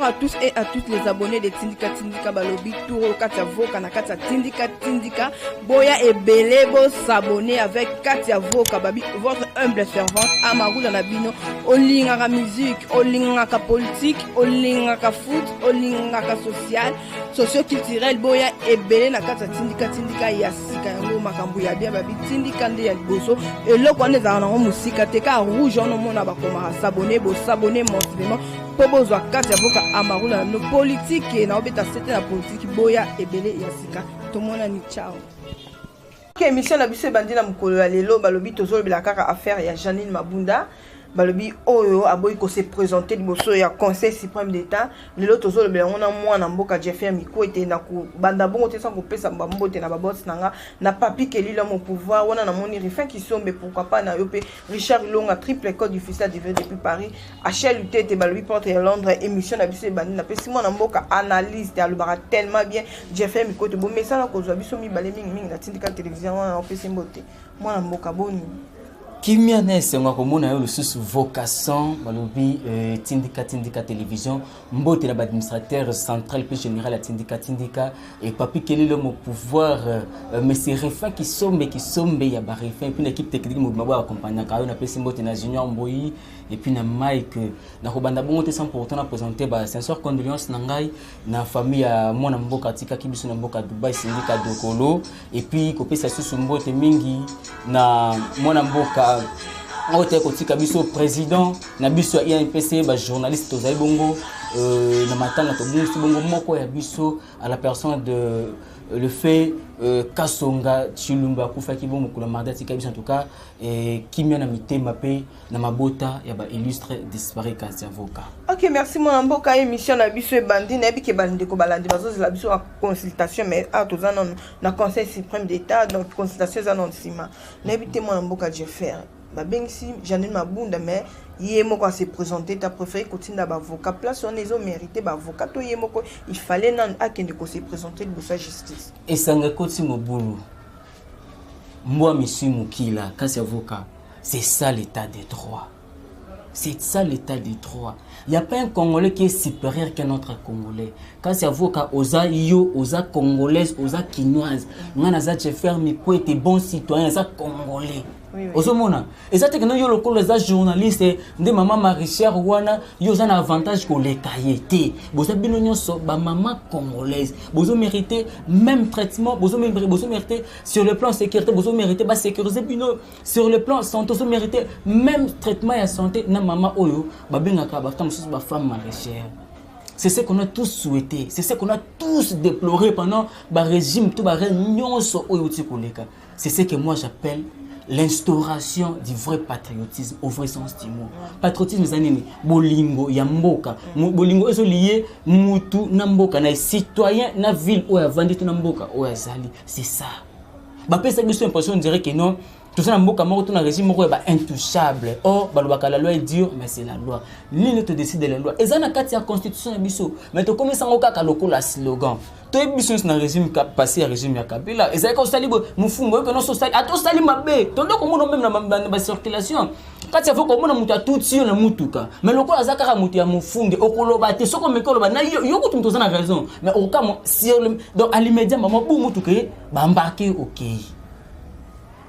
Bonjour à tous et à toutes les abonnés de Tindika Tindika Balobi Touro Katia Voka na Katia Tindika Tindika Boya et Belebo s'abonner avec Katia Voka Babi, votre humble servante Amarou dans la bino. Olingaka musique, olingaka politique, olingaka foot, olingaka social, socio-culturel. Boya et Belé na Katia Tindika Tindika Yasika yango makambu ya bien Babi Tindika nde ya liboso. Et là quand on a musika teka rouge on mona bakoma s'abonner bo s'abonner mensuellement. Pobozwa Katia Voka Amarula no politique na obeta c'était la politique boya ebele yasika tomona ni ciao. Ok, émission na biso bandi na mukolo ya lelo balobi tozolo bila kaka affaire ya Janine Mabunda. Balobi oyo aboyi ko se présenter liboso ya Conseil suprême d'État. Lelo tozolo bila ngona mwana mboka Jeffer Miko ete na ku banda bongo te sans ko pesa mbote na babot nanga na papi kelila mon pouvoir wana na moni rifin qui sombe pourquoi pas na yope Richard Longa triple code du fils depuis Paris HL UT balobi porte ya Londres émission na biso bandi na pesi mwana mboka analyste ya lubara tellement bien Jeffer Miko te bo message ko zo biso mi balé mingi na Tindika télévision wana na pesi mbote mwana mboka boni Kimia nesenga komona yo lususu vocation balobi Tindika Tindika télévision mbote na administrateur central puis général à Tindika et papi kelilo mo pouvoir mais c'est refin qui sombe ya ba refin puis l'équipe technique mo mabo accompagner ka yo na pesi mbote na Junior Mboyi et puis na Mike na ko banda bongo te sans pourtant na présenter ba sincère condoléances na ngai na famille ya mwana mboka tika kibiso na mboka Dubai Sindika Dokolo et puis ko pesa susu mbote mingi na mwana mboka Ote kotika biso président na biso ya INPC ba journaliste tozali bongo na matanga to bongo moko ya biso à la personne de le fait Kasonga Chilumba kufa ki bongo kula mardi tika biso en tout cas kimia na mitema pe na mabota ya ba illustre disparu Katia Voka. OK, merci mon mboka émission na biso e bandi na bi ke bandi ko balandi bazo la biso en consultation mais à tozana na Conseil suprême d'État donc consultation anonyme na bi te mon mboka Jeffer Babengsi Janine Mabunda mais yemoko a se présenter ta préféré continue avocat place on les ont mérité avocat to yemoko il fallait nan akende ko se présenter de sa justice et sanga koti mobulu moi monsieur Mukila Katia Voka c'est ça l'état des droits. C'est ça l'état des droits. Il n'y a pas un Congolais qui est supérieur qu'un autre Congolais. Quand c'est avocat, osa yo, osa congolaise, osa quinoise, nganaza Jeffer Miko était bon citoyen, ça Congolais. Osomona. Et ça que nous yo lokolo les journalistes de maman Marichère wana yo un avantage que les cahiers. Boza bino nyonso ba maman congolaise. Bozo mériter même traitement, bozo mériter sur le plan sécurité, bozo mériter ba sécuriser bino sur le plan santé, bozo mériter même traitement et santé na maman oyo ba bengaka ba femme Marichère. C'est ce qu'on a tous souhaité, c'est ce qu'on a tous déploré pendant le régime tout c'est ce que moi j'appelle l'instauration du vrai patriotisme au vrai sens du mot. Patriotisme c'est nini bolingo ya mboka. Bolingo est lié mutu na mboka na citoyen na ville ou avandi na mboka ou azali. C'est ça. Ba pesa biso impression on dirait que non tout ça na mboka moko tout na régime moko ba intouchable. Or balobaka la loi est dure mais c'est la loi. Nul ne te décide de la loi. Eza na kati ya constitution na biso. Mais to komisa ngoka ka lokola slogan. To biso na régime passé à régime ya Kabila. Eza ka osali bo mufungo que non sosali ato sali mabe. Tondo ko mono même na ba circulation. Kati ya foko mona muta tuti yo na mutuka. Mais lokola azaka mutu ya mufunge okoloba te soko mekolo ba na yo ko tumto na raison. Mais au cas sur le donc à l'immédiat maman bu mutuka ba embarquer OK.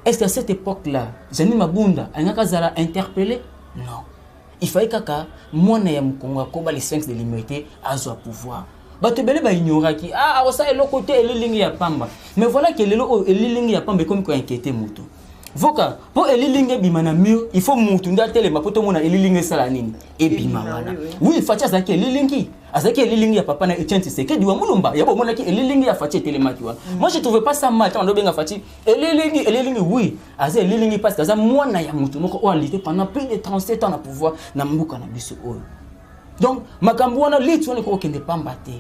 Est-ce qu'à cette époque-là, Janine Mabunda a interpellé? Non. Il fallait que moi, les sphinx de l'immunité à son pouvoir. Batebele ba ignora qui ça est le côté et le ligne ya pamba. Mais voilà que le ligne ya pamba comme quoi inquiéter moto. Voka pour elilinge bimana mur il faut mutunda tele mapoto mona elilinge sala nini et bimana oui facha zaki elilingi azaki elilingi ya papa na Etienne Tshisekedi wa mulumba yabo mona ki elilingi ya facha telemaki wa moi je trouvais pas ça mal quand benga fachi elilingi oui azé elilingi parce que ça mwana ya mutu moko o lité pendant plus de 37 ans na pouvoir na mbuka na biso oyo donc makambo wana litwana ko kende pamba te.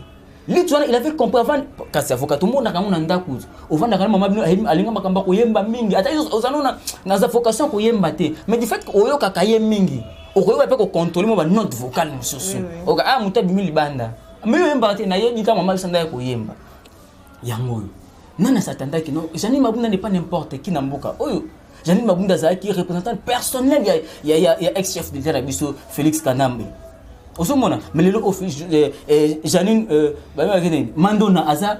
Litwana il avait compris avant kasi avocat tout monde na ndaku ovanda kana mama bino alinga makamba ko yemba mingi ata ozanona na za vocation ko yemba te mais du fait oyo kaka yemba mingi okoyo pe ko contrôler mo ba note vocale mususu oka muta bimi libanda mais yemba te na yebi ka mama sanda ko yemba yango nana satanda ki no Janine Mabunda n'est pas n'importe qui na mboka oyo Janine Mabunda za qui représentant personnel ya ex-chef de l'État biso Félix Kanambe osomona mais lelo Janine Mandona aza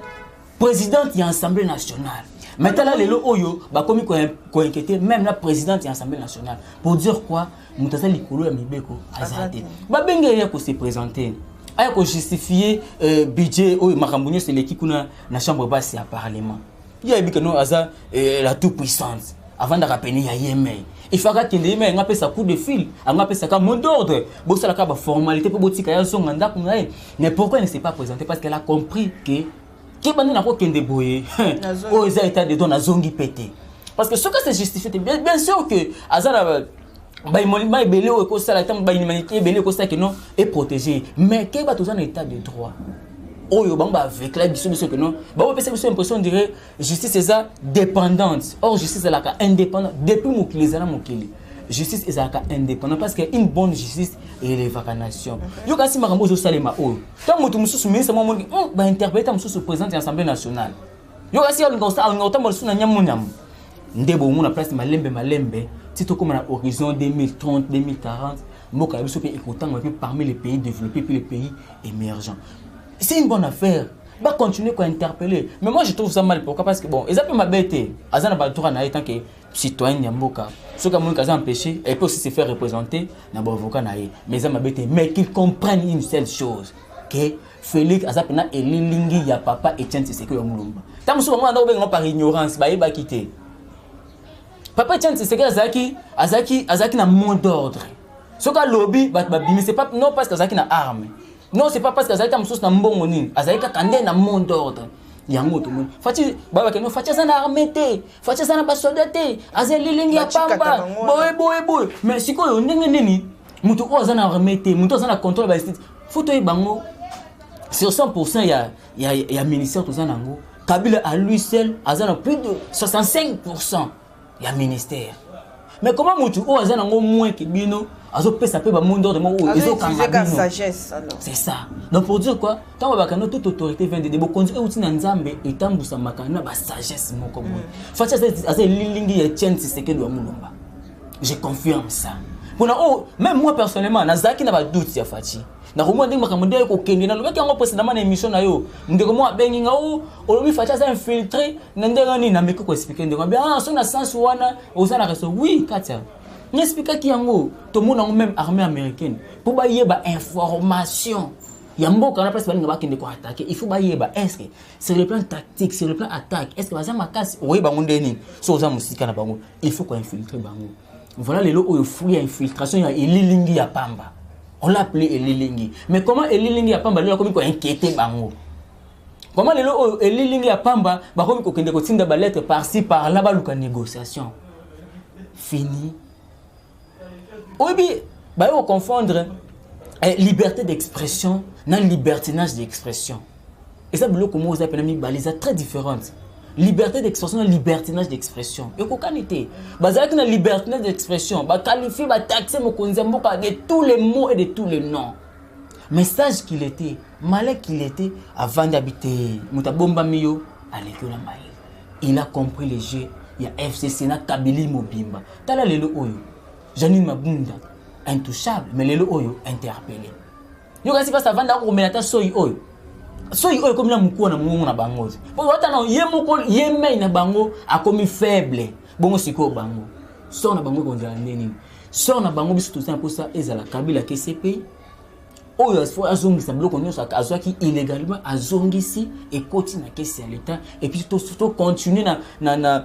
présidente de l'Assemblée nationale. Maintenant lelo oyo ba komi ko inquiéter même la présidente de l'Assemblée nationale pour dire quoi mutaza likolo ya mibeko azate. Ba bengé ko se présenter. Aya ko justifier budget oyo makambunyo c'est l'équipe kuna na chambre basse ya parlement. Il y a que non aza la toute puissance avant de rappeler ya Yémen. Il faut que tu aies un peu sa coup de fil, un peu sa mot d'ordre. Bon, ça la formalité pour botika ya son mandat. Mais pourquoi elle ne s'est pas présentée? Parce qu'elle a compris que qui bande n'a pas qu'un débrouillé. Oh, ils ont été de don à zongi pété. Parce que ce que c'est justifié, bien sûr que Azara bah belé au costa la temps bah l'humanité belé au costa que non est protégé. Mais qui va tous en état de droit? Oh yo bamba avec la biso que non. Bah on peut se impression de dirait justice c'est ça dépendante. Or justice est là indépendante depuis mokili zala mokili. Justice est là indépendante parce que une bonne justice élève la nation. Yo kasi makambo zo salema o. Tant moto mususu ministre mo ba interpréter mususu président de l'Assemblée nationale. Yo kasi on ngota mo suna nyamu nyamu. Ndebo mo na place malembe tito comme na horizon 2030 2040 mboka biso pe écoutant parmi les pays développés puis les pays émergents. C'est une bonne affaire. Va continuer à interpeller. Mais moi je trouve ça mal. Pourquoi? Parce que bon, ils ont ma bête. Azana Batura n'a tant que citoyen Yamboka. Ce qui a empêché, elle peut aussi se faire représenter dans le avocat. Mais ils ont ma bête. Mais qu'ils comprennent une seule chose. Que Félix Azapena et Lilingi ya papa Etienne Tshisekedi ya Mulumba. Tant que souvent on par ignorance, bah il va quitter. Papa Etienne Tshisekedi Azaki na mot d'ordre. Ce qu'a lobby, mais c'est pas non parce que Azaki na arme. Non, c'est pas parce que Azaki a moussous na mbongo nini. Azaki a kandé na mot d'ordre. Yango tout le monde. Fati, baba que non, Fati ça na armé té. Fati ça na pas soldaté. Azali lilingi ya pamba. Boy. Mais si quoi on ndenge nini? Mutu o azana armé té, mutu azana contrôle balistique. Photo bango. Sur 100% il y a ministère tout ça nango. Kabila à lui seul azana plus de 65%. Il y a ministère. Mais comment mutu o azana ngo moins que bino? Azo pesa pe ba monde de mo ezo kanga sagesse alors. C'est ça. Donc pour dire quoi, tant ba kana toute autorité vient de bokonzi outi na nzambe etambusa makana ba sagesse moko boy. Facha asa lilingi ya Etienne Tshisekedi wa Mulumba. Je confirme ça. Pona oh même moi personnellement nazaki na ba doute ya Fachi. Na ko mo ndenge makambo ndeko ko kende na lobaki yango précédemment na émission na yo. Ndeko mo abengi nga o olobi Facha sa infiltré na ndenge ni na meko ko expliquer ndeko bien so na sens wana ozana reso oui Katia. N'explique qui yango tout le monde même armée américaine pour ba yeba information yamboka na place ba ngaba kende ko attaquer il faut ba yeba est-ce que sur le plan tactique sur le plan attaque est-ce que baza makasi oui ba ngondeni so za musika na bango il faut qu'on infiltrer bango voilà les lots où fouille infiltration ya elilingi ya pamba on l'appelait elilingi mais comment elilingi ya pamba là comme ko inquiéter bango comment les lots elilingi ya pamba ba comme ko kende ko tinda ba lettre par-ci par-là ba luka négociation fini. Oui, bah, il faut confondre liberté d'expression et libertinage d'expression. Et ça, c'est très différent. Liberté d'expression et libertinage d'expression. Et quoi était la libertinage d'expression, qualifier, taxer de tous les mots et de tous les noms. Mais sage qu'il était, malin qu'il était, avant d'habiter Mutabomba Miyo à l'école Maï. Il a compris les jeux. Il y a FCC, Kabili Mobimba. Tala lelo oyo. Janine Mabunda, intouchable, mais les oyo interpellé. Yo kasi pas avant d'avoir remettre soy oyo. Soy oyo comme la muko na mungu na bango. Bon watana ye moko ye mai na bango a comme faible. Bongo siko bango. So na bango konza nini. So na bango biso tout ça pour ça ezala Kabila KCP. Oyo faut azongi sa bloko nyoso azwaki illégalement azongisi et continue na kesi ya l'état et puis tout continuer na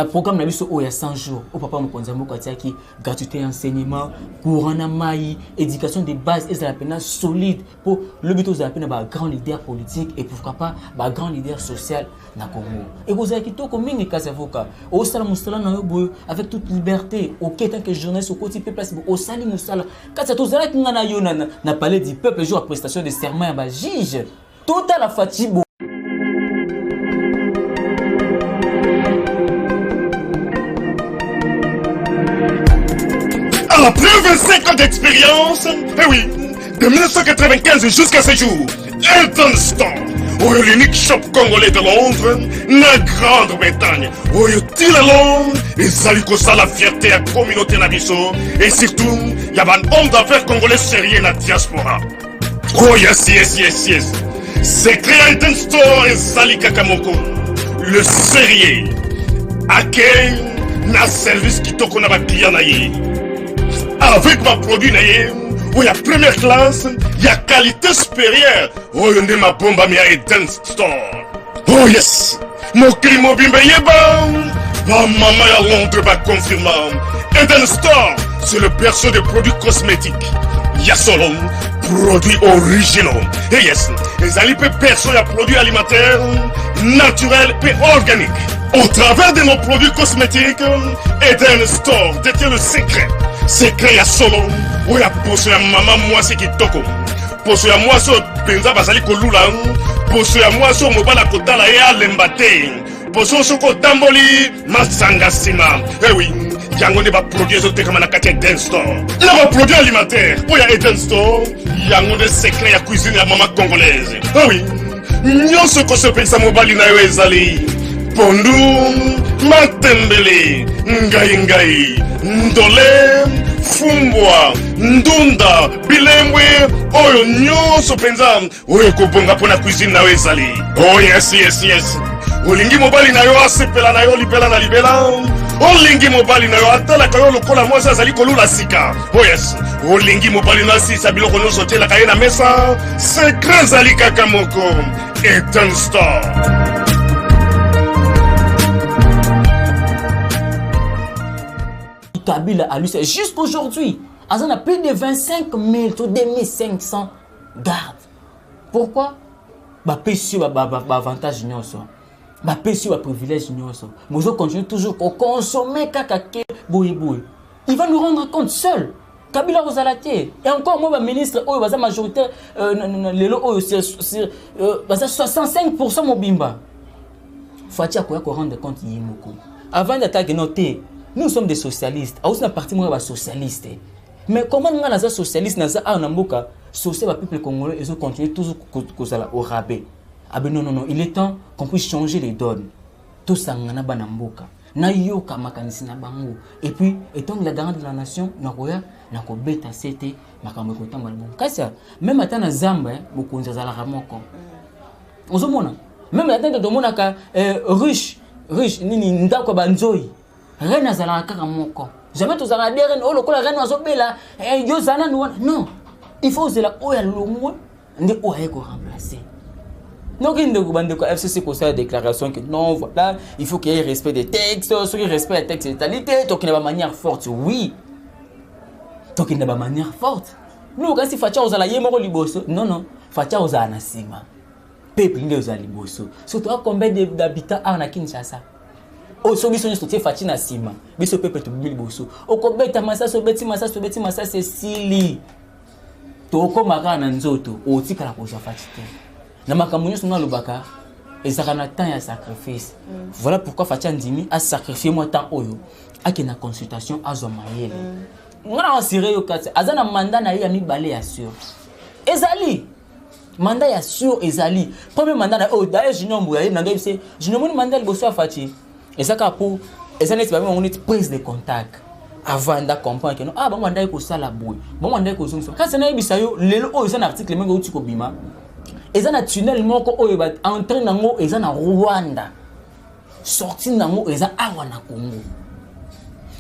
programme na biso oya 100 jours au papa mokonza moko atiaki gratuité enseignement courant na mai éducation de base et ça la peine solide pour le but aux appels ba grand leader politique et pourquoi pas ba grand leader social na Congo et vous avez kitoko mingi kasi avocat au sala musala na yobo avec toute liberté OK tant que journaliste au côté place au sali musala kasi to zala kinga na yo na palais du peuple jour à prestation de serment ba juge tout à la fatigue. Après 25 ans d'expérience, eh oui, de 1995 jusqu'à ce jour, Elton Storm, l'unique shop congolais de Londres, la Grande-Bretagne. Tilalong, les alicos à la fierté à la communauté Nabiso. Et surtout, il y a un homme d'affaires congolais sérieux dans la diaspora. Oh yes. Secret Item Store et Zali Kakamoko. Le sérieux. Accueil, na service qui toko na ba client na ye. Avec ma produit na ye. Oh, il y a première classe, il y a qualité supérieure. Oh, il y a ma bombe à Eden Store. Oh yes, mon crime bimbe yeba. Ma maman à Londres va confirmer. Eden Store, c'est le berceau des produits cosmétiques. Il y a solo produits originaux. Et yes, les alipes perso y a produits alimentaires, naturels et organiques. Au travers de nos produits cosmétiques, Eden Store détient le secret. Secret ya solo, où ya poso ya maman moi c'est qui toko. Poso ya moi so benza bazali kolula, poso ya moi so mobala kotala ya lembate. Poso so ko tamboli masanga sima. Eh oui, yango ne ba produit zo tekama na kati Eden Store. Na ba produit alimentaire, où ya Eden Store, yango de secret ya cuisine ya maman congolaise. Eh oui, nyonso ko so pensa mobali na yo ezali. Pondu, matembele, ngai, ndole, fumbwa, ndunda, bilemwe, oyo nyonso penza, oyo kobonga pona cuisine na ezali. Oh yes. Olingi mobali na yo asepela na yo libela na libela. Olingi mobali na yo atala kayo lokola mwasi azali kolula sika. Oh yes. Olingi mobali na sisa biloko nyonso tela kaye na mesa. Secret zali kaka moko. Eden Store. Kabila à lui, c'est jusqu'aujourd'hui. On a plus de 25 000 ou 2500 gardes. Pourquoi? Bah, pécio, avantage, bah, pécio, privilège, mais on continue toujours à consommer kakake, boui. Il va nous rendre compte seul. Kabila Rosalate. Et encore, moi, ministre, oh, bah, majoritaire, les lots, c'est 65% mobimba. Faut-il qu'on rende compte, Yimoko. Avant d'attaquer noter. Nous sommes des socialistes. Aussi, la partie moi, socialiste. Mais comment nous sommes socialistes dans un mboka, social, le peuple congolais, ils ont continué toujours au rabais. Ah ben non, il est temps qu'on puisse changer les donnes. Tout ça, on a ban mboka. Na yoka makanisi na bango. Et puis, étant la garante de la nation, nakoya, nakobeta c'était makambo kotamba bon. Kasa, même à na zamba, beaucoup de zala ramoko. Ozomona, même à de mona ka riche, nini ndako banzoi. Rien à kaka moko. Jamais tous à dire oh le rien à zobela yo zana non. Il faut que la oya longo ndi oya ko remplacer. Donc il ne faut FCC pour ça déclaration que non voilà, il faut qu'il y ait respect des textes, ceux qui respectent les textes de totalité, donc il n'y a pas manière forte. Oui. Donc il n'y a pas manière forte. Nous quand si facha ozala yemoko liboso, non, facha ozala na sima. Peuple ndio ozala liboso. Surtout combien d'habitants à Kinshasa. Oh, so biso nyonso tie fachi na sima. Biso peuple to bili boso. Okobeta masa so beti masa c'est sili. To okomaka na nzoto, otika la koja fachi te. Na makambo nyonso na lobaka, ezaka na temps ya sacrifice. Voilà pourquoi fachi ndimi a sacrifié moi temps oyo. Ake na consultation azo mayele. Ngana wasire yo kati, azana mandat na ya mibale ya sûr. Ezali mandat ya sûr ezali. Premier mandat na oh d'ailleurs junior mbuya na ngai c'est junior moni mandat liboso fachi. Et ça pour et ça n'est pas une prise de contact avant de comprendre que non ah bon on doit ça la boue bon on doit ça quand c'est na bisayo lelo oh c'est un article mengo uti ko bima et ça na tunnel moko oh ba entrer nango et ça na Rwanda sorti nango et ça awa na Congo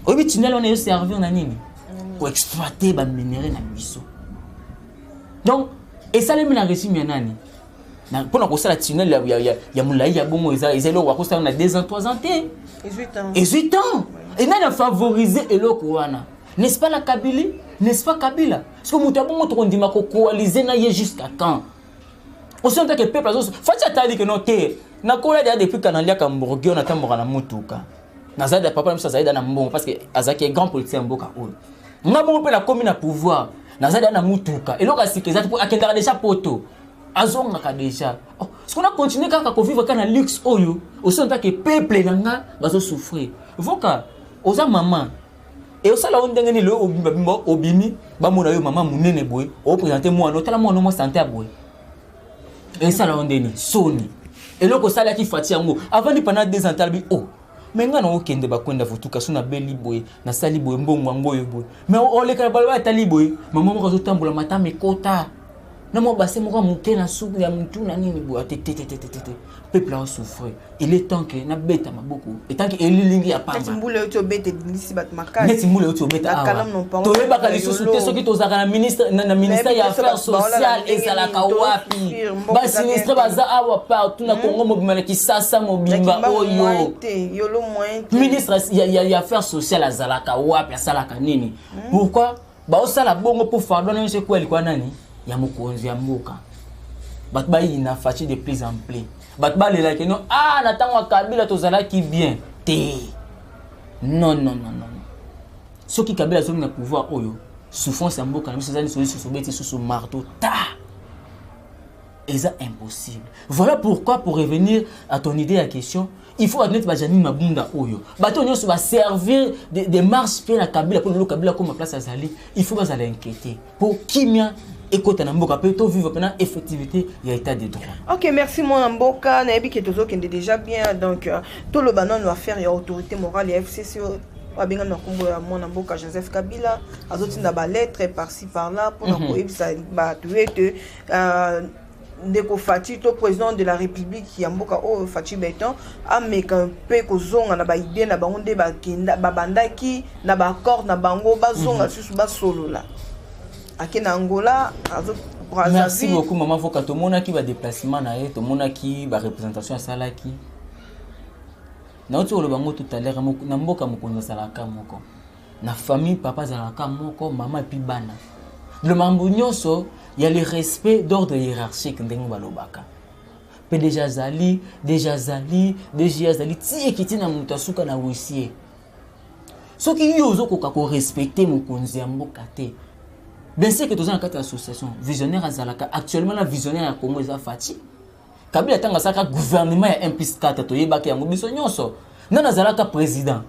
oh bi tunnel on est servir na nini pour exploiter ba minerai na biso donc et ça les mina résumé nani pour nous la tunnel ya mulai ya bongo ezelo wa kosa na 2 ans 3 ans 18 ans et n'a favorisé eloko wana n'est-ce pas la Kabylie n'est-ce pas Kabila parce que mutu bongo to ndima ko coaliser na ye jusqu'à quand on sent que peuple azo facha tali que non te na kola dia depuis kanalia kamborgio na tambora na mutuka na zaida papa msa zaida na mbongo parce que azaki grand politicien mboka oyo ngabo pe na commune na pouvoir na zaida na mutuka eloko asikeza pour akendaka déjà poto azonga ka déjà oh ce qu'on a continué kaka ko vivre kana luxe oyo aussi en tant que peuple nanga bazo souffrir voka oza maman et au salon ndengeni le obimi ba mona yo maman munene boy o présenter moi no tala moi no santé boy Et ça la ondeni Sony. Et loko sala ki fati yango avant ni pendant 2 ans talbi oh. Mais nga na okende ba kwenda votuka so na beli boy na sali boy mbongo ngoyo boy. Mais o le kala balwa tali boy. Maman mo ko tambola mata mekota. Na mo base mo ko muke na soupe ya mtu na nini boy tete. Peuple a souffert. Il est temps que na beta maboko. Et tant que elilingi ya pamba. Timbule oto beta nisi bat makasi. Net timbule oto beta. To le baka li soute soki to zaka na ministre ya affaires sociales ezala ka wapi. Ba sinistre baza awa partout na Congo mobimana kisasa mobimba oyo. Yolo moyen. Ministre ya affaires sociales azala ka wapi asala ka nini? Pourquoi? Ba osala bongo pour pardonner ce quoi ilikuwa nani? Ya mokonzi ya mboka. Bat ba ina fachi de plus en plus. Bat ba lela ke non natango Kabila tozala ki bien te. Non. Ce qui Kabila zone na pouvoir oyo souffrance en mboka na biso zani sous beti sous marteau ta. Et ça impossible. Voilà pourquoi pour revenir à ton idée à question, il faut admettre Bajani Mabunda oyo. Bato nyonso va servir de marche pour la Kabila pour le Kabila comme place à Zali. Il faut pas aller inquiéter. Pour Kimia écoute na mboka peut vivre pendant effectivité il y a état de droit. OK, merci mon mboka na ebi ke tozo kende déjà bien donc tout le banon doit faire ya autorité morale et FCC abenga na kombo ya mon mboka Joseph Kabila azotinda ba lettre par-ci par-là pour na ko ebisa ba tuete ndeko Fati to président de la République ya mboka o Fati Beton ameka pe kozonga na ba idée na bango nde ba kenda ba bandaki na ba accord na bango bazonga susu ba solo la akena Angola merci beaucoup maman Voka to mona ki ba déplacement na ye to mona ki ba représentation sala ki na oto lo bango tout à l'heure na mboka mokonza sala ka moko na famille papa sala ka moko maman et puis bana le mambo nyonso il y a le respect d'ordre hiérarchique ndengo balobaka pe déjà zali ti ekiti na mutu asuka na wisier soki yo ozokoka ko respecter mokonzi ya mboka te. Bien sûr que tous en quatre associations visionnaire azalaka actuellement la visionnaire ya Congo eza Fati Kabila tanga saka gouvernement ya MP4 to yebaka yango biso nyonso nana azalaka président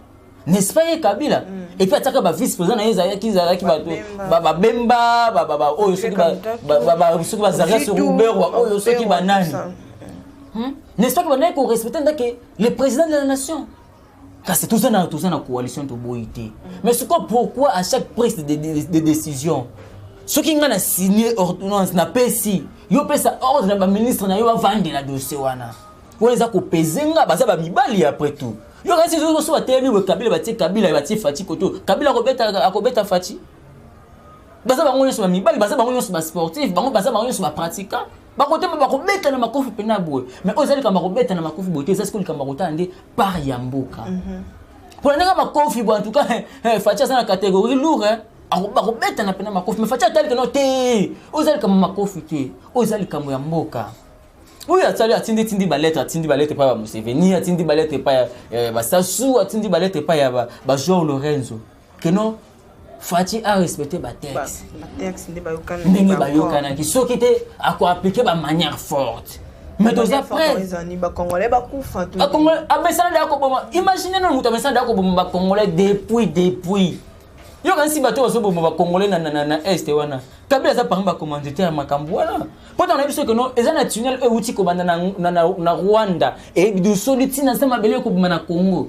n'est-ce pas Kabila et puis ataka ba vice président na ezalaki ba bemba ba oyo soki ba zaga sur Uber wa oyo soki ba nani n'est-ce pas que banai ko respecter ndake le président de la nation. Car c'est tout ça dans la coalition de Boïté. Mais c'est quoi pourquoi à chaque prise de décision ceux qui ont signé ordonnance n'a pas si yo pesa ordre na ba ministre na yo va vendre la dossier wana pour les akopezenga baza ba mibali après tout yo kasi zo so bateli we Kabila bati Fati koto Kabila akobeta Fati baza bango nyonso ba mibali baza bango nyonso ba sportif baza bango nyonso ba pratiquant bakote bakobeta na makofi pena boye mais ozali kama bakobeta na makofi boye c'est ce que kama bakota ande par yamboka pour nanga makofi bo en tout cas Fati ça na catégorie lourd bakobeta na pena makofi mais Fati atali que non te ozali kama makofi te ozali kama ya mboka. Oui, atindi balette pa ba Museveni, atindi balette pa ba Sassou, atindi balette pa ya ba João Lorenzo. Que non Fati a respecté ba texte. Ba texte ndenge ba yokana ki soki te ako appliquer ba manière forte. Mais deux après ba Congolais ba kufa tout. Ba Congolais abesana da ko boma. Imaginez non muta besana da ko boma ba Congolais depuis. Yo kan si bato baso boma ba Congolais na est wana. Kabila za pamba commanditaire makambo wana. Pourtant on a vu que non, eza na tunnel e uti ko banda na Rwanda et du soliti na sama bele ko boma na Congo.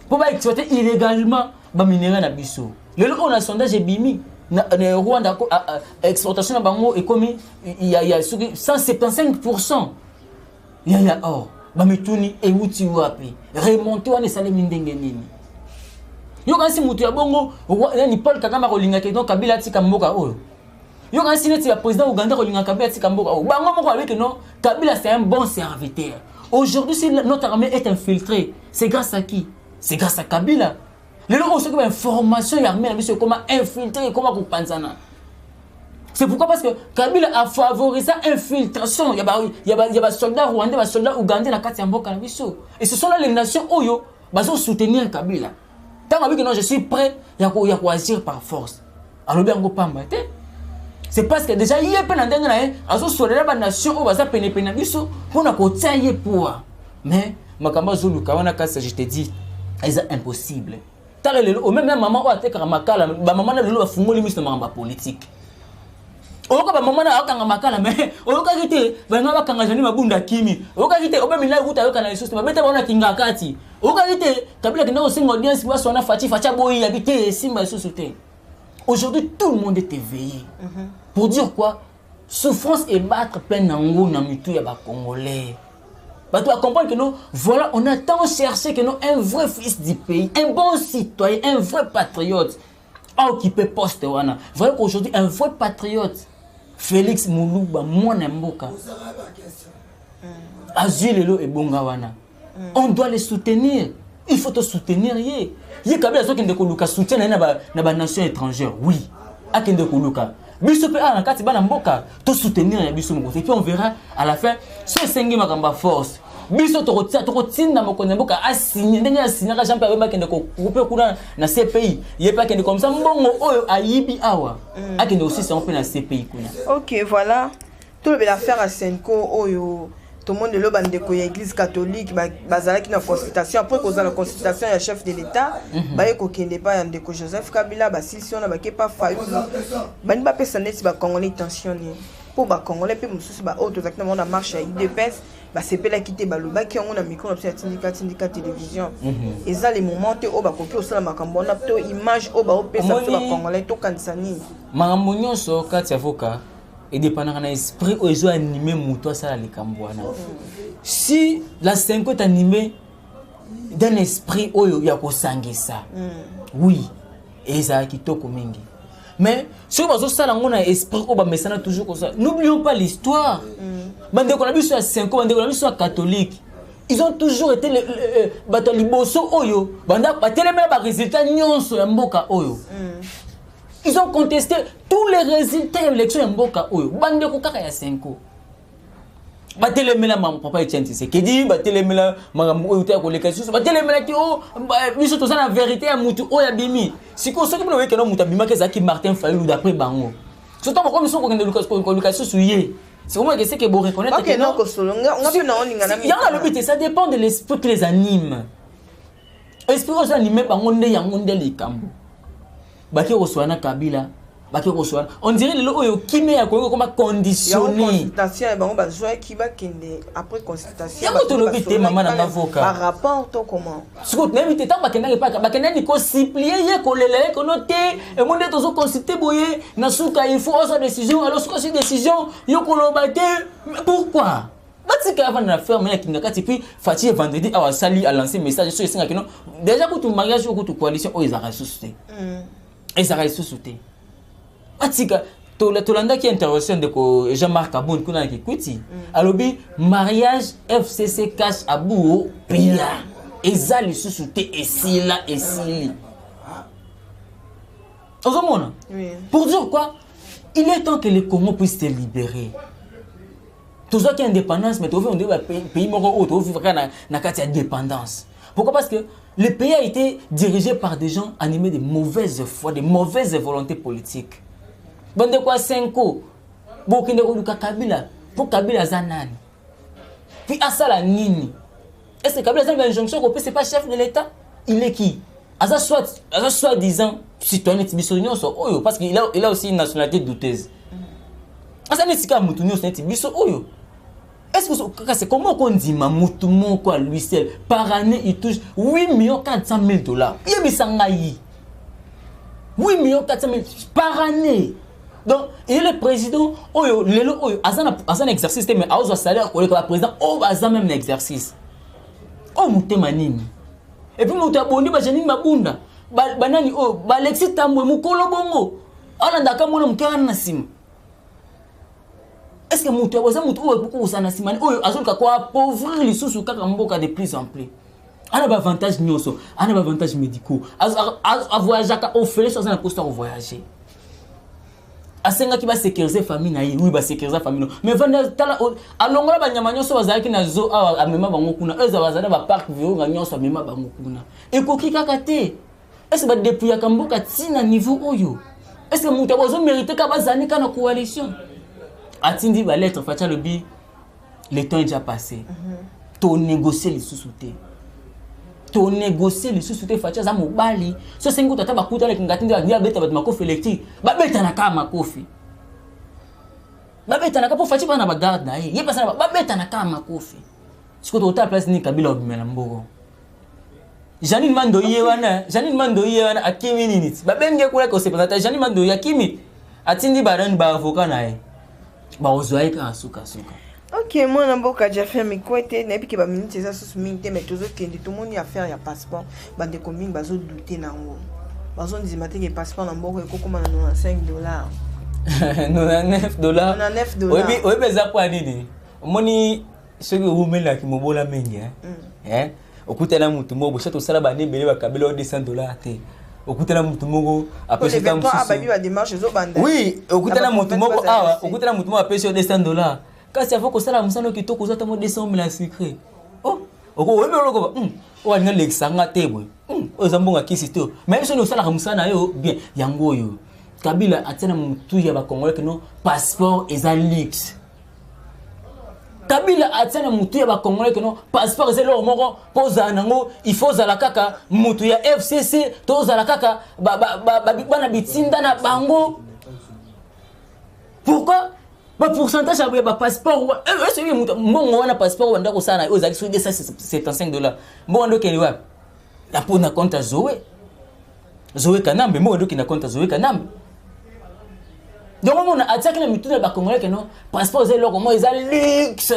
Pour ba exploiter illégalement ba minerai na biso. Le on a sondage bimi na Rwanda exportation na bango et comme il y a 175%. Il y a or ba mituni e uti wapi. Remonter wana sale mindenge nini. Yo kan si mutu ya bongo ni Paul Kagame ko linga ke donc Kabila tika mboka oyo. Yo kan si neti ya président Ouganda ko linga Kabila tika mboka oyo. Bango moko avec non Kabila c'est un bon serviteur. Aujourd'hui si notre armée est infiltrée, c'est grâce à qui? C'est grâce à Kabila. Les gens ont ce que information armée na comment infiltrer comment kupanzana. C'est pourquoi parce que Kabila a favorisé l'infiltration. Il y a des soldats rwandais, des soldats ougandais na kati ya mboka na biso. Et ce sont là les nations oyo bazo soutenir Kabila. Tant que non, je suis prêt à agir par force. Alors bien go pamba te. C'est parce que déjà il y a plein d'années là, azo soldats ba nation o baza pene biso pour na ko tsaye pour. Mais makamba zulu kawana kasa je te dis, c'est impossible. Même maman a été makala, ba maman na lelo ba fungoli miso na mamba politique. oyoka ba mama na akanga makala mais oyoka kite banga bakanga jani mabunda kimi oyoka kite obemina kuta yoka na lisusu babeta bona kinga kati oyoka kite Kabila kina osinga audience ba sona facha boyi habité simba lisusu te. Aujourd'hui tout le monde est éveillé pour dire quoi souffrance et battre plein nango na mitu ya ba congolais. Bah tu vas comprendre que nous voilà on a tant cherché que nous un vrai fils du pays, un bon citoyen, un vrai patriote a occupé poste wana. Voilà qu'aujourd'hui un vrai patriote Félix Moulouba, moi Mboka. Azulelo et Bongawana. On doit les soutenir. Il faut te soutenir. Yé Kabila qui ndeko luka soutien na ba nation étrangère. Oui. A qui ndeko luka. Biso pe a nakati bana Mboka. To soutenir ya biso moko. Et puis on verra à la fin ce sengi makamba force. Biso to rotina moko Mboka a signé ndenge a signé ka Jean-Pierre Bemba qui ndeko couper kuna na CPI. Yé pas qui ndeko comme ça mbongo oyo ayibi awa. A qui ndeko aussi c'est un peu na CPI kuna. OK, voilà. Tout le l'affaire à Senko oyo tout le monde le bandeko ya église catholique bazalaki na consultation après cause la consultation ya chef de l'état ba yeko kende pa ndeko Joseph Kabila ba sisi on ba ke pa fayu bani ba pesa neti ba congolais tensionné pour ba congolais pe mususu ba auto exactement na marche ya IDPS ba sepela kité ba loba ki on a micro na syndicat télévision et ça les moments te o ba koki osala makambo na to image o ba o pesa ba congolais to kansani makambo nyonso kati avocat et dépendant de l'esprit où ils ont animé Mouto ça les Cambouana. Si la 5 est animée d'un esprit où il y a ça, oui, et ça qui toque mingi. Mais si on a ça un esprit où on a toujours comme ça, n'oublions pas l'histoire. Bande qu'on a vu sur 5 ans, bande qu'on a vu sur catholique. Ils ont toujours été les bataliboso oyo, bande pas tellement les résultats nyonso ya mboka oyo. Ils ont contesté tous les résultats de l'élection en Mboka Oyo. Bande kaka ya 5 ans. Batelemela maman papa Etienne Tshisekedi, batelemela maman Oyo ta koleka susu, batelemela ki o biso to ça la vérité ya mutu oya bimi. Siko soki bino weke no mutu bima ke zaki Martin Fayulu d'après bango. Surtout comme ils sont ko Lucas susu yé. C'est comment que c'est que bon reconnaître que non ko solonga, on a na oninga na. Ya le but ça dépend de l'esprit qui les anime. Esprit qui les anime bango nde yango nde likambo. Baki Roswana Kabila, Baki Roswana. On dirait le oyo kime ya Congo comme conditionné. Consultation et bango bazoa ki ba kende après consultation. Ya ko to lobi te maman na avocat. Par rapport to comment? Siko na invité tant bakenda pas bakenda ni ko supplier ye ko lele ko noter et mon de tozo consulter boye na suka il faut sa décision alors cette décision yo ko lobate pourquoi? Batika avant la faire mais kinga kati puis Fati vendredi a sali a lancé message sur singa que non déjà pour tout mariage ou pour toute coalition ils a ressuscité. Et ça reste sous-souté. Atika, Tolanda qui intervention de Jean-Marc Aboun, qu'on a écouté. Alors, mariage FCC cache à bout, pila. Et ça, les sous-souté, et si là, et si là. Pour dire quoi? Il est temps que les Congo puissent se libérer. Tout ça qui est indépendance, mais tu veux un pays mort, tu veux une dépendance. Pourquoi? Parce que le pays a été dirigé par des gens animés de mauvaise foi, de mauvaises volontés politiques. Bande quoi 5 ans, Bokinde Oluka Kabila, pour Kabila Zanani. Puis à ça la Nini. Est-ce que Kabila Zanani a une injonction qu'on peut, c'est pas chef de l'État? Il est qui? À ça soi-disant citoyen Tibiso, parce qu'il a aussi une nationalité douteuse. À ça n'est pas Moutounio, c'est Tibiso, est-ce que c'est comment on dit Mamoutoumon quoi lui seul par année il touche 8 400 000 $. Il y a 8 400 000 par année. Donc il est le président oyo lelo oyo azan exercice mais a ozo salaire ko le président o azan même l'exercice. O mutema nini. Et puis mutu abondi ba jeni mabunda. Banani o ba Alexis Tambwe mukolo bongo. Ala ndaka mona mukana na sima. Est-ce que mutu abaza mutu o beaucoup sana simani oyo azolka ko appauvrir les sous kaka mboka de plus en plus. Ana ba avantage nyoso, ana ba avantage médicaux. A voyager ka offrir ça na poste au voyager. Asenga ki ba sécuriser famille na yi, oui ba sécuriser famille. Mais vanda tala alongola ba nyama nyoso bazalaki na zo a mema bango kuna. Eza bazana ba parc vio nga nyoso mema bango kuna. Ekoki kaka te. Est-ce ba depuis ya kamboka tina niveau oyo? Est-ce que mutu abazo mériter ka bazani kana coalition? Atindi ba lettre facha le bi le temps est déjà passé. To négocier les sous-soutés. To négocier les sous-soutés facha za mobali. So sengo tata bakuta le ngati ndia beta ba makofi électrique. Ba beta na kama makofi. babetanaka po faci bana bagarde na ye ye pasana babetanaka makofi siko tota place ni Kabila obimela mboko Janine Mandoye wana akimi nini babenge kula ko se présenter Janine Mandoye akimi atindi baran ba avocat na ye ba ozwaye ka suka ok moi na mboka déjà fait mes côtés na puis que ba minute ça sous minute mais toujours que tout le monde y a faire ya passeport bande combien bazo douter na ngo bazo ndimate que passeport na mboko ekokoma na $95 $99 oui beza kwa nini moni soki umela ki mobola mengi okutela mutu moko chato sala bane bele ba Kabila $200 te okutela mutu moko apesha ta musu oui okutela mutu moko awa okutela mutu moko apesha $200 kasi afoko sala musano kitoko zata mo 200 000 secret oh oko webe loko o anya lexanga tebwe ozambonga kisi to même si no sala musana yo bien yango yo Kabila atena mutu ya ba Congolais que no passeport eza leaks Kabila atena mutu ya ba Congolais que no passeport eza lo moko poza nango il faut zala kaka mutu ya FCC to zala kaka bana bitinda na bango pourquoi ba pourcentage ya ba passeport est-ce que mutu mbongo wana passeport wanda ko sana o zaki so $75 mbongo ndo keli wapi la pona compte Zoé Kanambe mbongo ndo kina compte Zoé Kanambe donc on a attaqué la mutu ya ba Congolais que no passeport eza lo ko mo eza leaks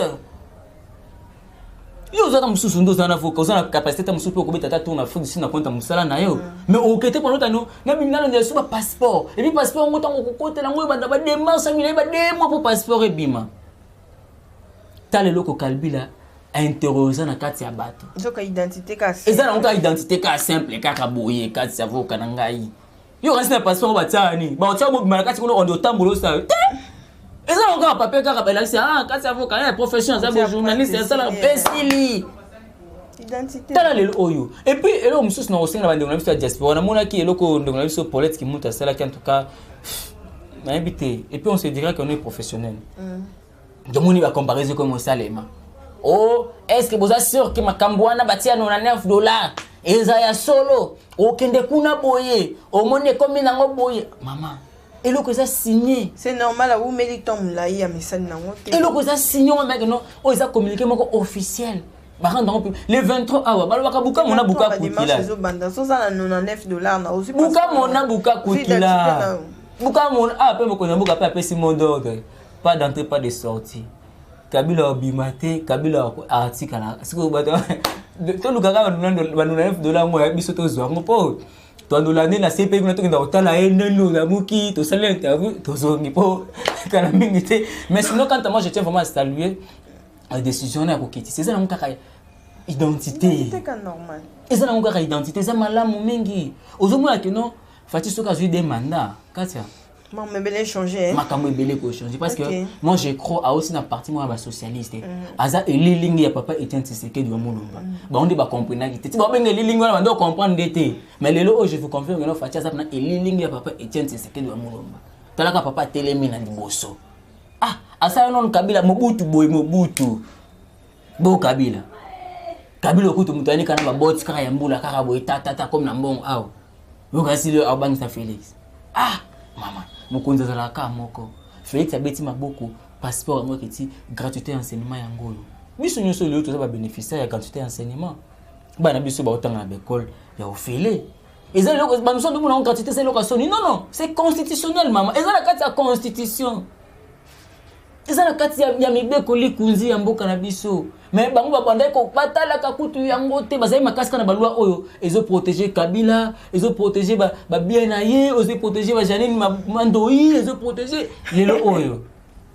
yo zana mususu ndo zana avocat zana capacité mususu pour kobeta ta tourna fond ici na compte musala na yo mais okete pour lotano na bingana ndia suba passeport et puis passeport ngo tango kokotela ngo banda ba démarche ngile ba demo pour passeport e bima tale loko Kabila interroger na kati ya bato zoka identité ka ezana ngo identité ka simple kaka boye kati avocat na ngai yo kasi na passeport ba tsani ba otsa mo bima kati kono ondo tambolo sa et ça encore papier car ben là c'est quand ça vaut quand même profession ça bon journaliste ça la pesili identité tala le oyo et puis elo mususu na osenga bande ngona biso diaspora na mona ki eloko ndongona biso politique muta sala qui en tout cas na habité et puis on se dirait qu'on est professionnel donc on y va comparer comme ça les oh est-ce que vous êtes sûr que makambwana batia $99 eza ya solo okende kuna boye omone komi nango boye mama et le que ça signé c'est normal à vous mérite là il y a message na ngote et le que ça signé on mec non on ça communiqué moko officiel ba rendre le 23 awa balobaka buka mona buka kutila so ça na $99 na aussi buka mona buka kutila buka mona pe moko na buka pe si mon d'ordre pas d'entrée pas de sortie Kabila obimate Kabila article na siko bato to lukaka ba $99 mo ya biso to zwango po to l'année la CPI na to nda otala enelo la muki to sala interview to zongi po kana mingite mais sinon quand moi je tiens vraiment à saluer la décision na kokiti c'est ça na mukaka identité c'est normal et ça na mukaka identité ça malamu mingi ozomona que non fati soka j'ai des mandats katia moi me belé changer makambo belé ko changer parce que moi je crois à aussi na parti moi ba socialiste aza elilingi ya papa Etienne Tshisekedi wa Mulumba ba on dit ba comprendre ki ba benga elilingi wana ba comprendre d'été mais lelo je vous confirme que non fatia ça na elilingi ya papa Etienne Tshisekedi wa Mulumba talaka papa telemi na liboso asa non Kabila mobutu bo Kabila okutu mutani kana ba bot kaka ya mbula kaka boy tata comme na mbongo aw yo kasi le abangisa Félix mama mokonza zala ka moko Félix abeti maboko passeport ngo kiti gratuité enseignement yango yo biso nyoso leo to za ba bénéficiaire ya gratuité enseignement bana biso ba otanga na école ya ofele eza loko ba miso ndumu na gratuité c'est loko soni non c'est constitutionnel mama eza la carte ya constitution eza la carte ya mibeko likunzi ya mboka na biso mais bango ba banda ko patala ka kutu yango te bazai makasika na balwa oyo ezo protéger Kabila ezo protéger ba bien na ye ezo protéger ba Janine Mandoye ezo protéger lelo oyo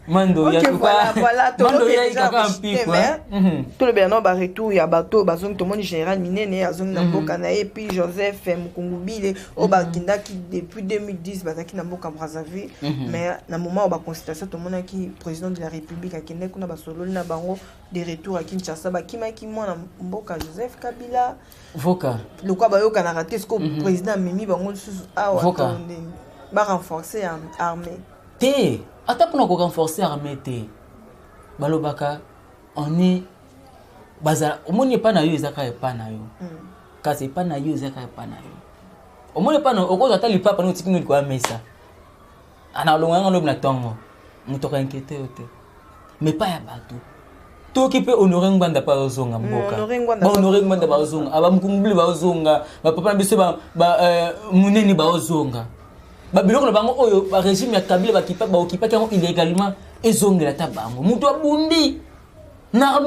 Mando ya voilà tout le kaka mpi quoi tout le bien ba retour ya bato bazong to moni général Minene azong na mboka na et puis Joseph Mukungubile o ba kindaki depuis 2010 bazaki na mboka Brazzaville mais na moment ba consultation to mona ki président de la République akende kuna ba solo na bango de retour à Kinshasa ba kimaki mwana mboka Joseph Kabila voka le quoi ba yo kana raté ce que président mimi bango susu voka ba renforcer armée te ata pour nous renforcer armée te balobaka on est bazala omoni pa na yo ezaka pa na yo kasi pa na yo ezaka pa na yo omoni pa na okoza ta lipapa no tikino kwa mesa ana longa ngalo na tongo moto ka inquiété yote mais pas ya bato to ki pe honorer ngwanda pa ozonga mboka ba honorer ngwanda ba ozonga aba mkumbuli ba ozonga ba papa na biso ba muneni ba ozonga ba biloko na bango oyo ba régime ya Kabila ba okipa kango illégalement ezongela ta bango muto abundi na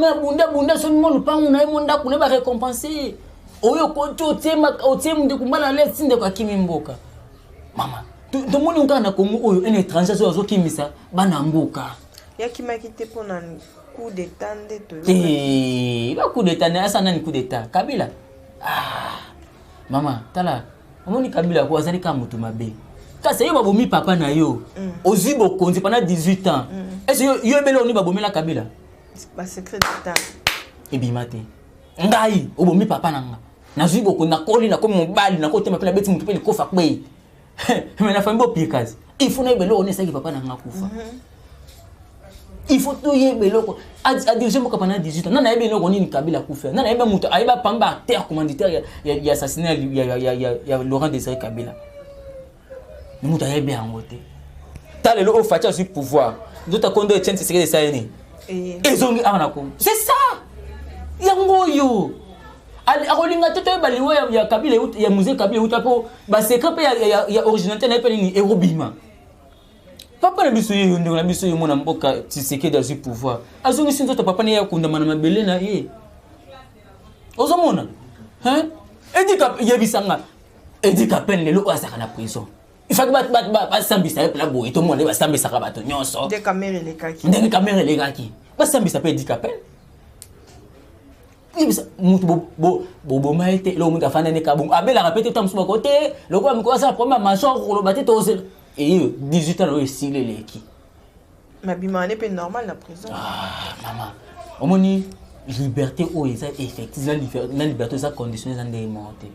bunda so mo lupango na emonda kuna ba récompenser oyo konto otie munde kumbala le sinde kwa kimi mboka mama to moni ngana Kongo oyo un étranger so azokimisa bana mboka ya kimaki te pona coup d'état nde to ba coup d'état na asa nani coup d'état Kabila mama tala omoni Kabila ko azali ka mutu mabe kasi yo babomi papa na yo ozi bokonzi pendant 18 ans est-ce yo ebele oni babomela Kabila ba secret d'état ebimate ngai obomi papa nanga nazwi bokonzi na koli na komi mobali na kotema pela beti mutu pe likofa kwe mais na famille bopikazi il faut na ebele oni saki papa nanga kufa il faut tout yebele ko a diriger mo pendant 18 ans nana yebele ko ni Kabila kufa nana yeba mutu ayeba pamba terre commanditaire ya assassiné ya Laurent Désiré Kabila mutu ayebe yango te talelo o fatia sur pouvoir d'autres kondo Etienne Tshisekedi sayeni ezongi ana ko c'est ça yango yo ali akolinga te to baliwo ya Kabila ya musée Kabila utapo ba secret pe ya originalité na pe ni erobima papa na biso yo ndonga na biso yo mona mboka Tshisekedi sur pouvoir azongi sinzo to papa ne ya kundama na mabele na ye ozomona hein edika yebisanga edika pen lelo asaka na prison il faut que ba sambisa pe la boy to monde ba sambisa ka bato nyonso de caméra les kaki ba sambisa pe edika pen ibisa mutu bo maite lo mutu afana ne kabum abela rapete tam suba côté le quoi ko ça premier maçon ko baté to et 18 ans le style leki ma bimane pe normal la prison maman omoni liberté o eza effectivement la liberté ça conditionnée dans des monter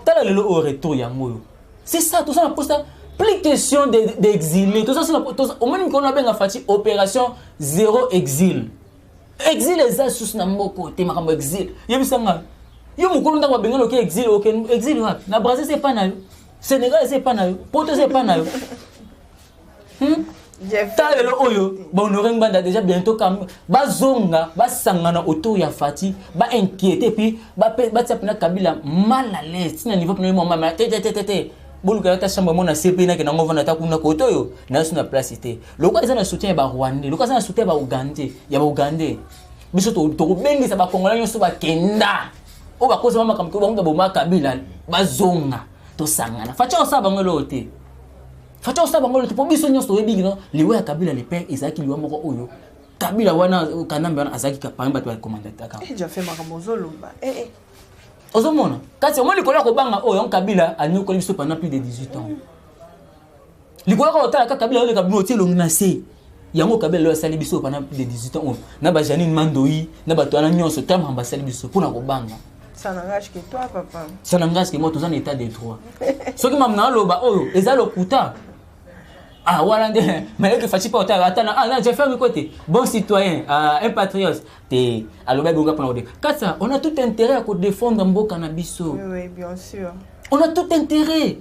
tala le au retour ya moyo c'est ça tout ça la poste plus question d'exil tout ça omoni ko na benga fati opération zéro exil exil eza sous na mboko te makambo exil yebisanga yo mukolo ndako benga lo ke exil exil wapi na Brazil c'est pas na yo Sénégal c'est pas na yo Poto c'est pas na yo talelo oyo ba honorer nganda déjà bientôt comme bazonga basangana autour ya Fati ba inquiété puis ba tsapina Kabila mal à l'aise na niveau premier moment te boluka ta chambre mona CP na ke na ngovana ta kuna koto yo na suna place te lokwa eza na soutien ba Rwanda lokwa eza na soutien ba Uganda ya ba Uganda biso to bengisa ba Congolais nyonso ba kenda o ba koza mama kamto ba ngaba Kabila bazonga to sangana Fati osaba ngolo te Fati osaba ngolo te po biso nyonso yebi no liwe ya Kabila le père Isaac liwa moko oyo Kabila wana kanamba wana azaki kapamba to commandant ka j'ai fait makamozo lomba ozomona kasi omoni kola ko banga oyo Kabila anyoko biso pendant plus de 18 ans likola ko tala Kabila ole Kabila otie longnase yango Kabila lo sali biso pendant plus de 18 ans na ba Janine Mandoi na ba toana nyonso tam ambassadeur biso pona ko banga ça n'engage que toi papa ça n'engage que moi tous en état de droit ce qui m'amena loba oyo eza lokuta voilà mais que Fati pas attends non j'ai fait un côté bon citoyen un patriote te aloba bonga pour nous kasa on a tout intérêt à défendre mboka na biso oui bien sûr on a tout intérêt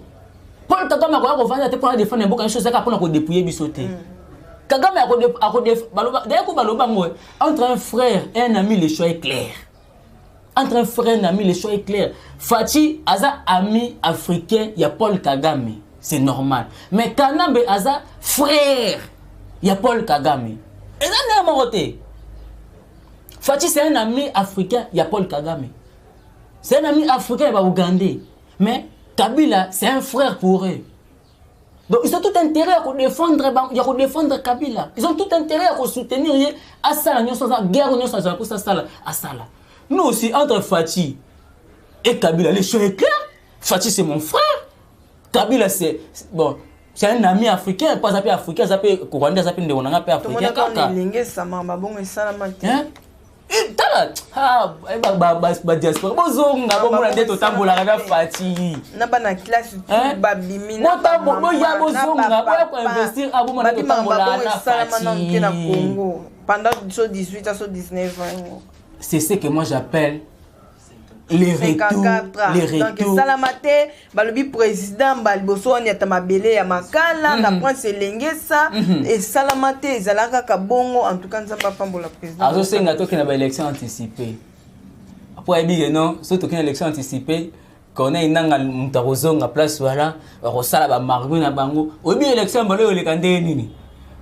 Paul Kagame ko vanda te pour défendre mboka na chose ça pour nous dépouiller biso te Kagame a baloba ngo entre un frère et un ami le choix est clair entre un frère et un ami le choix est clair Fati aza ami africain ya Paul Kagame c'est normal. Mais Kanambe Aza, frère, il y a Paul Kagame. Et là, Fati, c'est un ami africain, il y a Paul Kagame. C'est un ami africain, il va Ougandais. Mais Kabila, c'est un frère pour eux. Donc, ils ont tout intérêt à défendre Kabila. Ils ont tout intérêt à soutenir Assala, guerre, Assala. Nous aussi, entre Fati et Kabila, les choses sont claires. Fati, c'est mon frère. Kabila c'est bon, c'est un ami africain, pas appelé africain, ça peut Rwanda, ça peut ndonga nga pe africain kaka. Lingue sama babongo salamati. Hein? Et tala ba diaspora bozonga bo mona ndeto tambola ka Fati. Na bana classe ba bimi na bo ya bozonga bo ko investir abo mona ndeto tambola na Fati. Na Congo pendant 18 à 19 ans. C'est ce que moi j'appelle les retours. Donc salamate balobi président balboso on yata mabele ya makala na prince elengesa et salamate ezalaka kabongo en tout cas nzamba pambola président azo senga to kina ba élection anticipée après bien non surtout kina élection anticipée qu'on a inanga mutakozonga place wala rosala ba margo na bango obi élection balo le kande nini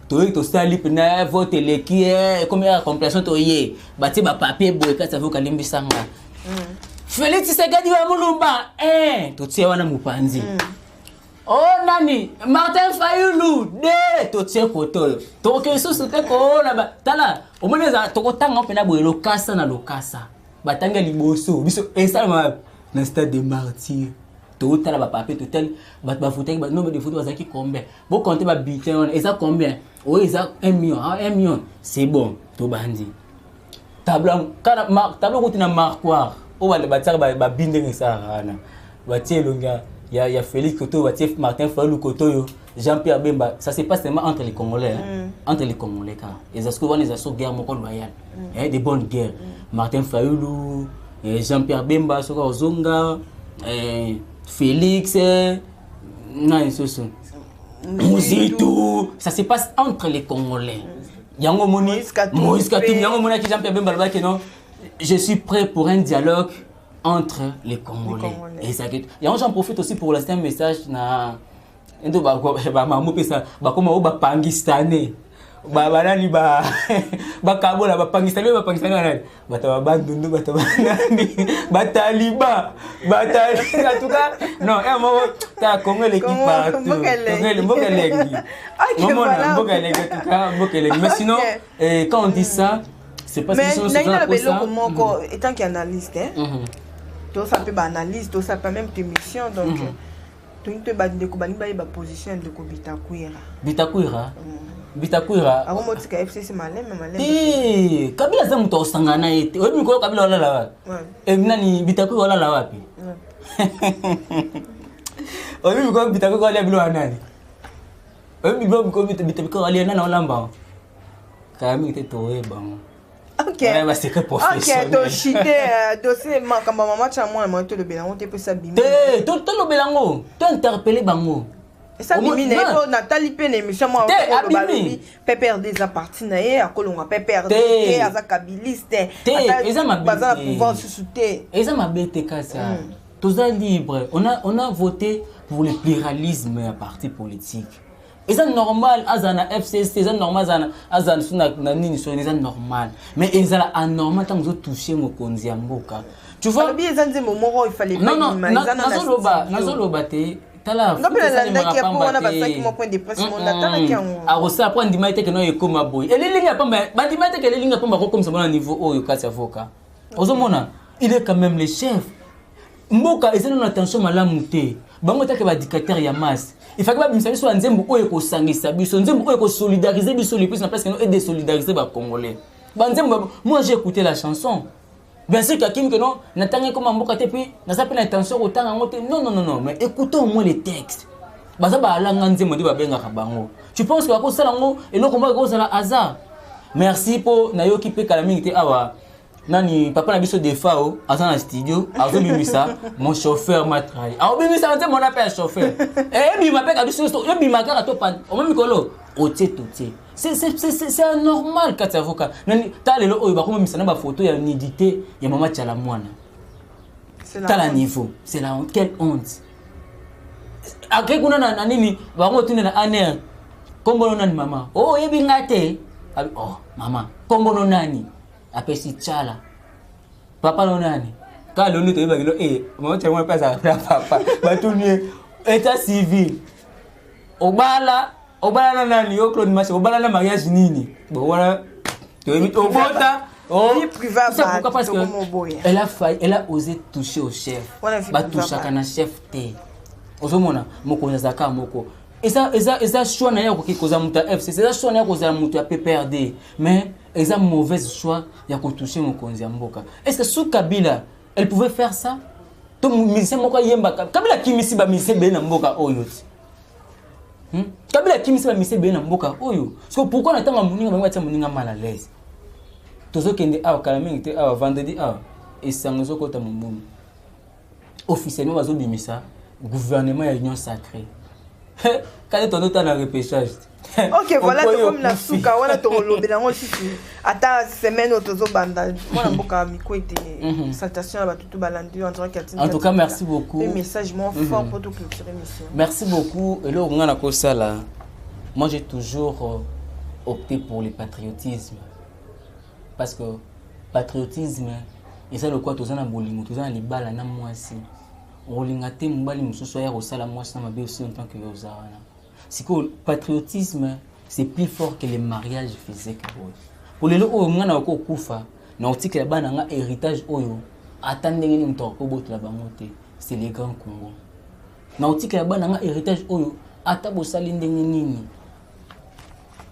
to sali pena vote leki comme ya complétion to yé bati ba papier boy ka ça veut kalimbisanga Félix Tshisekedi wa Mulumba to tie wana mupanzi oh nani Martin Fayulu de to tie koto to ke susu te ko na ba tala o moneza to kotanga pena boy lokasa na lokasa batanga liboso biso esala na stade de martyr to tala ba papier to tel ba voter ba nombre de photos bazaki combien bo compter ba bulletin eza combien oh eza 1 million c'est bon to bandi tableau kuti na marquoir o ba batsaka ba bindeng sarana batie longa ya Félix Koto batie Martin Fayulu Koto yo Jean-Pierre Bemba ça se passe seulement entre les Congolais entre les Congolais car les asko wana za so guerre moko loyale des bonnes guerres Martin Fayulu Jean-Pierre Bemba soko ozonga Félix non soso Mouzitou ça se passe entre les Congolais yango moni Moïse Katumbi yango mona ki Jean-Pierre Bemba ba que non je suis prêt pour un dialogue entre les Congolais. Et ça j'en profite aussi pour lancer un message na ndo ba mamu pesa ba koma o ba pangistanais ba nani ba kabola ba pangistanais nani bata ba ndundu bata ba nani ba taliba en tout cas non ta Congo l'équipe partout Mbokele mais sinon quand on dit ça c'est parce que sont ça étant qu'analyste tout ça peut analyse tout ça peut même tes missions donc tout te bande ko bani ba position de ko Bitakwira avant motika FCC maleme Kabila za mtu osangana ete wewe mko Kabila wala la nani Bitakwira wala la wapi wewe mko Bitakwira wala bila nani wewe mko Bitakwira wala nani wala mbao kama ite bango OK. OK, to chité dossier makamba mama cha moi to le belango te peut s'abîmer. To le belango, to interpeller bango. Et ça bimine to Nathalie pe émission moi ko PPRD za parti na ye akolonga PPRD aza kabiliste. Eza mabaza pouvoir susciter. Eza mabete kasa. Toza libre. On a voté pour le pluralisme à parti politique. Et c'est normal, azana FCC, c'est normal, azana suna nani sur les normal. Mais ils sont anormal tant que vous touchez mon konzi amboka. Tu vois? Il fallait pas. Non, nazoloba te. Tala. Non, mais la qui a pour on a passé qui mon point de presse mon tala qui on. A rosa point de maïté que non yekoma boy. Et les lignes pas ba di maïté que les lignes pas comme ça mon niveau au kasi avocat. Ozomona, il est quand même le chef. Mboka ezana na attention malamu te. Bango ta ke ba dictateur ya masse. Il faut que ba bimisa biso nzembo oyo ko sangisa biso nzembo oyo ko solidariser biso les plus na place que nous et désolidariser ba congolais. Ba nzembo moi j'ai écouté la chanson. Bien sûr qu'akim que non natanga comme mboka te puis na sa peine attention au temps ngote non mais écoutons au moins les textes. Baza ba alanga nzembo ndi ba benga ka bango. Tu penses que ko sala ngo et non combat ko sala hasard. Merci pour nayoki pe kala mingi te awa. Nani papa na biso defao azana na studio azo bimisa mon chauffeur m'a trahi bimisa nte mon appel chauffeur bi m'appelle biso so bi makara to pan o même kolo o tete c'est anormal kati avocat nani ta lelo oyo ba ko bimisa na ba photo ya nudité ya mama Tchala mwana c'est la niveau c'est la honte quelle honte akre kuna na nini ba ko tuna na aner kombo nani mama yebi ngate mama kombo nani apesi Tchala papa no nani ka lo nito yeba kilo mo tshemwe pesa na papa batunye état civil obala na nani yo Claude Mache obala na mariage nini bo wala to yemi to vota privé parce que elle a osé toucher au chef ba toucha kana chef te ozomona moko nzaka moko eza choix na yako kikoza muta FCC eza choix na yako za mutu ya PPRD mais eza mauvaise choix ya ko toucher mokonzi ya mboka. Est-ce que sous Kabila elle pouvait faire ça? To musicien moko yemba Kabila kimisi ba musicien be na mboka oyo. Kabila kimisi ba musicien be na mboka oyo. Parce que pourquoi natanga muninga bango tia muninga mal à l'aise. Tozo kende kala mingi te vendredi et sangozo kota mumbunu. officiellement bazo bimisa gouvernement ya union sacrée. Quand on est dans repêchage. Ok, voilà, c'est comme la souka, voilà, tu as aussi. Attends, semaine au tozo banda. Moi, je suis salutation à tout balandi en tout cas, merci beaucoup. Un message fort pour tout clôturer mission. Merci beaucoup. Et là, on a ça là. Moi, j'ai toujours opté pour le patriotisme. Parce que patriotisme, et ça le quoi, tous en abolingo, tous en libala na moi aussi. On lingate mbali mususu ya rosala moi ça m'a bien aussi en tant que yozana. C'est que le patriotisme, c'est plus fort que les mariages physiques. Pour les gens qui ont été kufa, na otiki ba na héritage oyo, attendez ni mtoko boto la bangote, c'est les grands Congo. Na otiki ba na héritage oyo, atabo sali ndenge nini.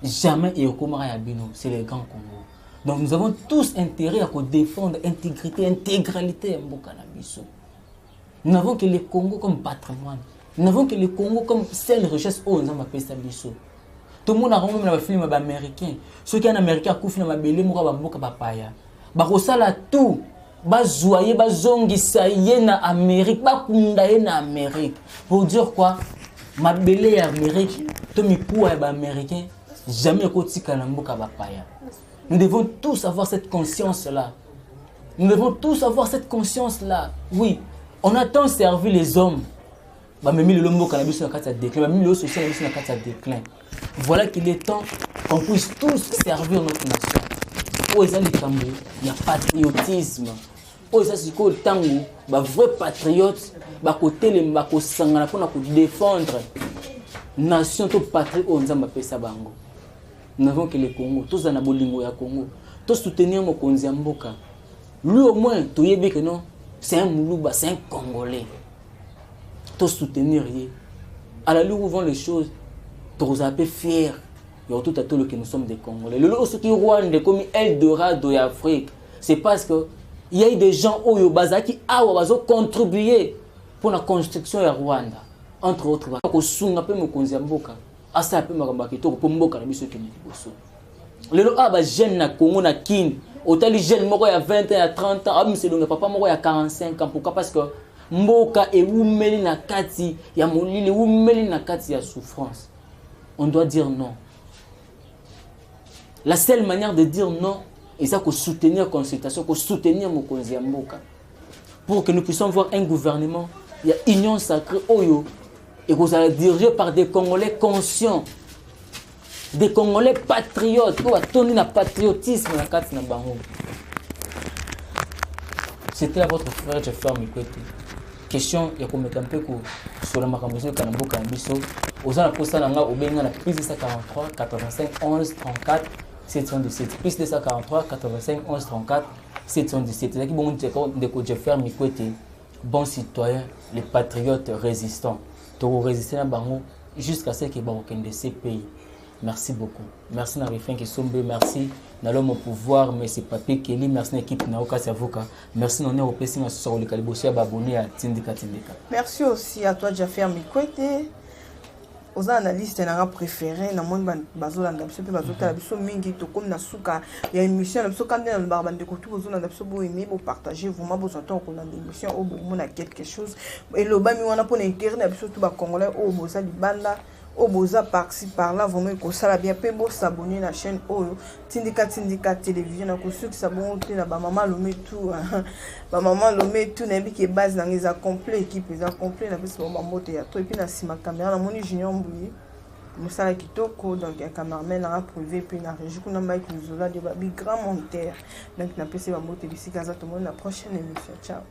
Jamais et okomara ya bino, c'est les grands Congo. Donc nous avons tous intérêt à défendre l'intégrité, l'intégralité de mboka na biso. Nous n'avons que le Congo comme patrimoine. Nous n'avons que le Congo comme seule richesse où nous avons appelé ça biso. Tout le monde a remis dans le film américain. Ceux qui sont américains ont fait un bébé moura bamboka papaya. Bakosala tout. Bazoyer, bazongisa yé na Amérique, bakundaye na Amérique. Pour dire quoi? Ma belle Amérique, to mi pour être américain, jamais kotika na mboka papaya. Nous devons tous avoir cette conscience-là. Nous devons tous avoir cette conscience-là. Oui, on a tant servi les hommes. Voilà qu'il est temps qu'on puisse tous servir notre nation. Il y a patriotisme. Il y a vrai patriote. Il y a pour défendre la nation, tout patriote. Nous n'avons que le Congo. Tous en abolingo ya Congo. Tous soutenir mon Konzi Mboka. Lui au moins, tu sais que non, c'est un Moulouba, c'est un Congolais. Tous soutenir. À la lueur où vont les choses, tous un peu fiers. Et tout à tout le que nous sommes des Congolais. Le lot qui Rwanda comme Eldorado de l'Afrique, c'est parce que il y a des gens au Yobaza qui ont contribué pour la construction de Rwanda. Entre autres, il peu mon Konzi Mboka. Asa pe makamba kitoko po mboka na biso kini liboso. Lelo aba jeune na Congo na kin, otali jeune moko ya 20 ans ya 30 ans, abi selonga papa moko ya 45 ans. Pourquoi? Parce que mboka e umeli na kati ya molili, umeli na kati ya souffrance. On doit dire non. La seule manière de dire non, c'est ça, soutenir la consultation, soutenir Mokonzi ya mboka. Pour que nous puissions voir un gouvernement, il y a union sacrée oyo. Et vous allez diriger par des Congolais conscients, des Congolais patriotes, qui ont tenu le patriotisme dans la carte de Bango. C'était là votre frère Jeffer Mikwete. Question, il y a combien de temps sur la Makambozo Kanambo Kambiso. Aux ans, pour ça, on a obéi à la plus de 143, 85, 11, 34, 717. Plus de 143, 85, 11, 34, 717. C'est là qu'il y a de Jeffer Mikwete, bon citoyen, les patriotes résistants. Pour résister à Bango jusqu'à ce que Bango de ces pays. Merci beaucoup. Merci Narifin qui sombe, merci dans l'homme pouvoir, merci Papi Kelly, merci l'équipe Naoka Savoka, merci non européen sur le Calibosia abonné à Tindika Tindika. Merci aussi à toi Jaffer Mikwete. Aux analystes n'a préféré na monde bazolanda biso pe bazotala biso mingi to comme na suka il y a une mission na biso quand na barbande de couture bazolanda biso bo aimer bo partager vraiment besoin temps qu'on a des missions au bo mona quelque chose et le bami wana pour l'intérêt na biso tout ba congolais au boza libanda au boza par-ci par-là vraiment ko sala bien pe bo s'abonner na chaîne oyo Tindika télévision na ko ceux qui s'abonnent na ba maman lomé tout ba maman lomé tout na bi qui base na les complet équipe les complet na biso ba moto ya to et puis na sima caméra na moni junior mbui musala kitoko donc ya cameraman na privé puis na régie kuna Mike Luzola de ba grand monteur donc na pc ba moto bisika za to la prochaine émission ciao.